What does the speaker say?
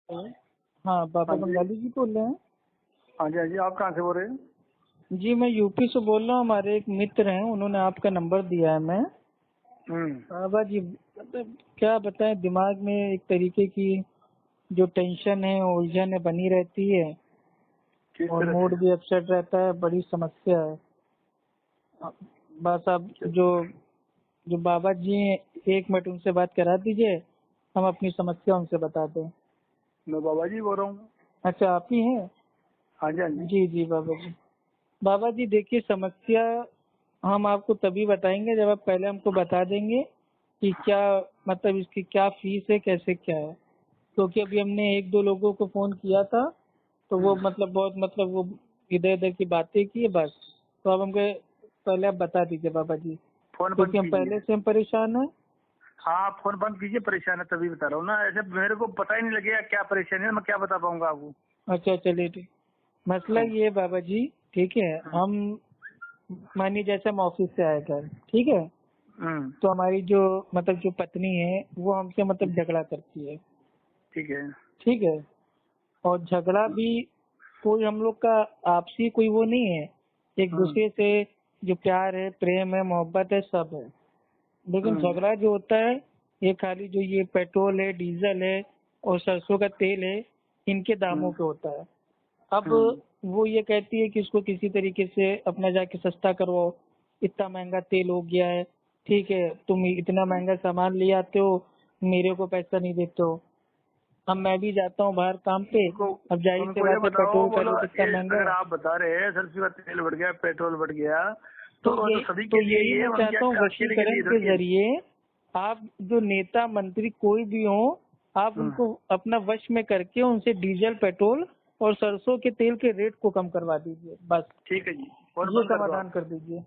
हाँ, बाबा हाँ जी। बंगाली जी बोल रहे हैं? हाँ जी, हाँ जी, आप कहाँ से बोल रहे हैं? जी, मैं यूपी से बोल रहा हूँ। हमारे एक मित्र हैं, उन्होंने आपका नंबर दिया है। मैं बाबा जी, मतलब क्या बताएं, दिमाग में एक तरीके की जो टेंशन है, उलझन है, बनी रहती है किस और तरह से? मूड भी अपसेट रहता है। बड़ी समस्या है। बस अब जो जो बाबा जी हैं, 1 मिनट उनसे बात करा दीजिए, हम अपनी समस्या उनसे बता दें। मैं बाबा जी बोल रहा हूँ। अच्छा, आप ही हैं? हाँ जी, हाँ जी। जी जी बाबा जी। बाबा जी देखिए, समस्या हम आपको तभी बताएंगे जब आप पहले हमको बता देंगे कि क्या, मतलब इसकी क्या फीस है, कैसे क्या है। क्योंकि अभी हमने 1-2 लोगों को फोन किया था, तो वो मतलब बहुत, मतलब वो इधर उधर की बातें की है बस। तो अब हमको पहले आप बता दीजिए बाबा जी, फोन बंद क्योंकि हम पहले कीजिए। से हम परेशान हैं। हाँ, फोन बंद कीजिए, परेशान है तभी बता रहा हूँ ना। ऐसे मेरे को पता ही नहीं लगेगा क्या परेशानी है, मैं क्या बता पाऊंगा आपको। अच्छा, चलिए ठीक। मसला हाँ। ये है बाबा जी, ठीक है, हाँ। हम मानिए जैसे हम ऑफिस से आए घर, ठीक है, हम्म। तो हमारी जो, मतलब जो पत्नी है, वो हमसे मतलब झगड़ा करती है। ठीक है। ठीक है, और झगड़ा भी कोई हम लोग का आपसी कोई वो नहीं है, एक हम्म। दूसरे से जो प्यार है, प्रेम है, मोहब्बत है, सब है। लेकिन हम्म। झगड़ा जो होता है, ये खाली जो ये पेट्रोल है, डीजल है और सरसों का तेल है, इनके दामों हम्म। पे होता है। अब हम्म। वो ये कहती है कि इसको किसी तरीके से अपना जाके सस्ता करवाओ, इतना महंगा तेल हो गया है, ठीक है, तुम इतना महंगा सामान ले आते हो, मेरे को पैसा नहीं देते हो। अब मैं भी जाता हूँ बाहर काम पे, उनको अब जाहिर सी उनको ये बात है, बताओ, पेट्रोल का बोलो रेट इतना ये महंगा अगर है। आप बता रहे हैं सरसों का तेल बढ़ गया, पेट्रोल बढ़ गया, तो तो ये सभी तो के लिए यही ये मैं उनके चाहता हूँ, अकेले के वशीकरण लिए के थोड़ी है। जरिए आप जो नेता मंत्री कोई भी हो, आप हम्म। उनको अपना वश में करके उनसे डीजल, पेट्रोल और सरसों के तेल के रेट को कम करवा दीजिए, बस ठीक है जी, फोन ये बंद कर दो समाधान आप। कर दीजिए।